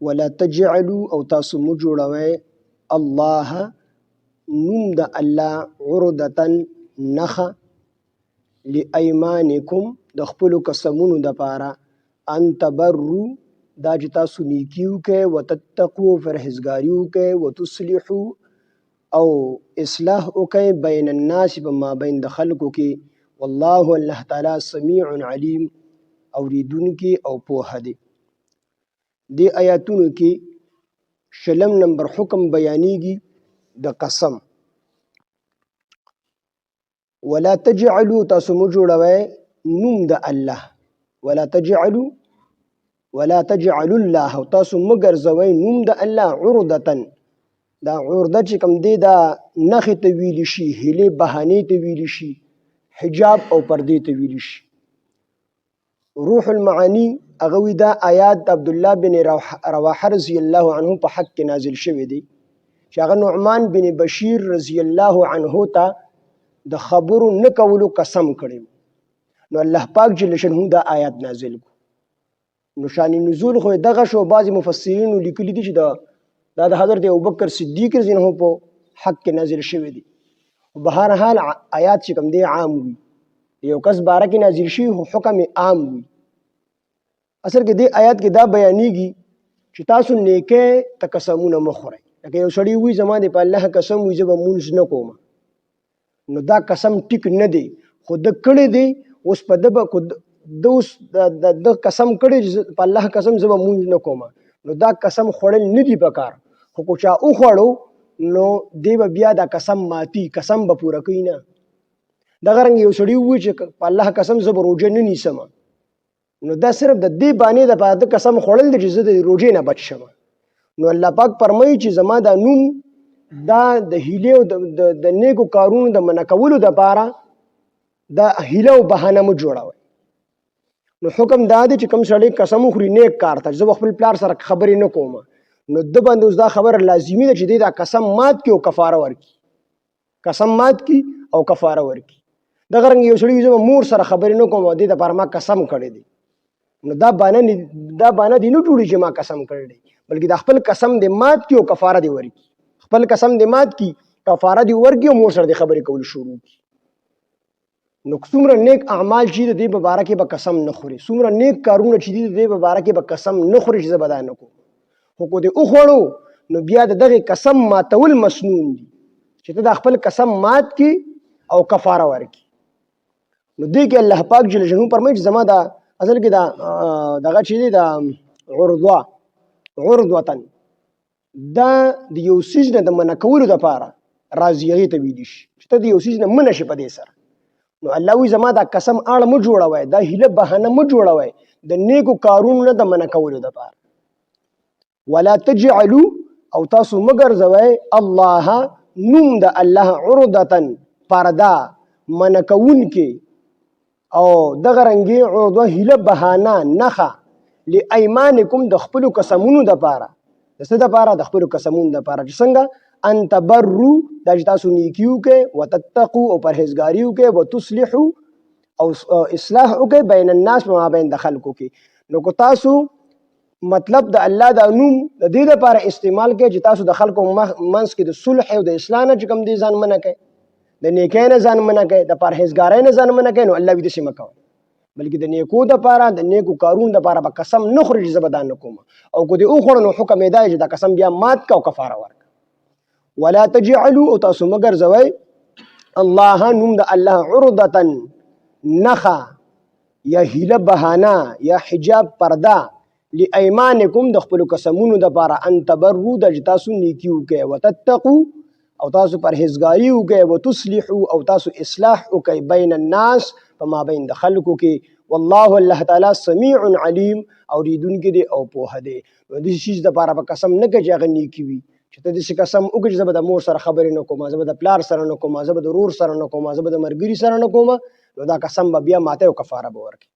ولا تجعلوا او تاسو مو جوړوي الله نوم د الله عرضتن نخه لایمانکم د خپل قسمونو د پاره ان تبروا دا چې تاسو نیکیو کې وتتقوا فرهزګاریو کې وتصلحوا او اصلاح وکي بین الناس بما بین د خلقو کې والله الله تعالی سمیع علیم اوریدونکي او پوهه دی. دی آیاتونو کې شلم نمبر حکم بیانېږي د قسم. ولا تجعلوا تاسو مو جوړوي نوم د الله ولا تجعلوا الله تاسو مو ګرځوي نوم د الله عرضتن دا عرضه چې کوم دی دا نخې ته ویل شي هلې بهانې ته ویل شي حجاب او پردې ته ویل شي. روح المعانی اغوی دا آیات عبد الله بن رواحه رضی الله عنه په حق کې نازل شوی دی چې هغه نعمان بن بشیر رضی الله عنه ته د خبرو نه کولو قسم کړی نو الله پاک جل شانه دا آیات نازل کو. نو شان نزول خو دغه شو بعض مفسرین لیکلي دي چې دا د حضرت ابوبکر صدیق رضی الله عنه په حق کې نازل شوی دی. بهر حال آیات چې کوم دی عام وي یو کس باره کې نازل شي حکم عام وي. اصل کې دی آیات کې دا بیانېږي چې تاسو نیکه ته قسمونه مه خورئ. لکه یو سړی وي زما د په الله قسم وي زه به مونځ نه کوم نو دا قسم ټیک نه دی خو د کړی دی اوس په د قسم کړی په الله قسم زه به مونځ نه کوم نو دا قسم خوړل نه دی پکار خو کو چا او خوړو نو دی به بیا دا قسم ماتي قسم به پوره کوي نه. دغه رنګ یو سړی وي چې په الله قسم زه به روژه نه نیسم نو دا صرف د دې باندې د پاره قسم خوړل دی چې زه د روژې نه بچ شم. نو الله پاک فرمایي چې زما دا نوم دا د هیله او د نیکو کارونو د منع کولو د پاره دا هیله او بهانه مو جوړوي. نو حکم دا دی چې کوم سړی قسم خوري نیک کار ته زه خپل پلار سره خبرې نه کوم نو د باندې اوس دا خبر لازمي ده چې دا قسم مات کی او کفاره ورکي قسم مات کی او کفاره ورکي. دغه رنګ یو سړی زه مور سره خبرې نه کوم د لپاره ما قسم کړی دی نو دا باندې دی نو جوړي چې ما قسم کړی دی بلکې د خپل قسم د مات کی او کفاره دی ورکي. خپل قسم د مات کی کفاره دی ورکي او مور سره د خبرې کول شروع کی. نو څومره نیک اعمال چې د دې مبارکه به قسم نه خوري څومره نیک کارونه چې د دې مبارکه به قسم نه خوري چې زبدا نه کوم خو کو دې او خوړو نو بیا دغه قسم ماتول مسنون دي چې ته د خپل قسم مات کی او کفاره ورکي. نو دې کې الله پاک جل جلاله فرمایي چې زما دا اصل کې دا دغه چې دی دا عرضوتن دا د یو سیز نه د منع کولو دپاره راضي هغې ته ویلی شي چې ته د یو سیز نه منع شي په دې سره. نو الله وی زما دا قسم اړه مه جوړوئ دا هیله بهانه مه جوړوئ د نیکو کارونو نه د منع کولو دپاره. ولا تجعلوا او تاسو مه ګرځوئ الله نوم د الله عرضتن پرده منع کوونکې او دغه رنګې عرضه هیله بهانه نخه لایمانکم د خپلو قسمونو دپاره د څه دپاره د خپلو قسمونو دپاره چې څنګه ان تبروا دا چې تاسو نیکي وکئ وتتقوا او پرهیزګاري وکئ وتصلحوا او اصلاح وکئ بین الناس په مابین د خلکو کې. نو که تاسو مطلب د الله دا نوم د دې دپاره استعمال کړئ چې تاسو د خلکو منځ کې د صلح او د اصلاح نه چې کوم دی ځان منع کړئ د نیکۍ نه ځان منع کړئ د پرهیزګارۍ نه ځان منع کړئ نو الله وي داسې مه کوئ بلکې د نیکو دپاره د نیکو کارونو دپاره به قسم نه خوري چې زه به دا نه کوم او که دې وخوړه نو حکم یې دا چې دا قسم بیا مات که او کفاره ورکړه. ولا تجعلوا او تاسو مه ګرځوئ الله نوم د الله عرضتن نخه یا هیله بهانه یا حجاب پرده لایمانکم د خپلو قسمونو دپاره ان تبروا د چې تاسو نیکي وکئ وتتقوا او تاسو پرهیزګاري وکئ وتصلحوا او تاسو اصلاح وکئ بین الناس په مابین د خلکو کې والله الله تعالی سمیع علیم اوریدونکی دی او پوهه دی. داسې چیز دپاره به قسم نه کوي چې هغه نیکي وي چې ته داسې قسم وکړې چې زه به د مور سره خبرې نه کوم زه به د پلار سره نه کوم زه به د ورور سره نه کوم زه به د ملګري سره نه کوم نو دا قسم به بیا ماته او کفاره به ورکړي.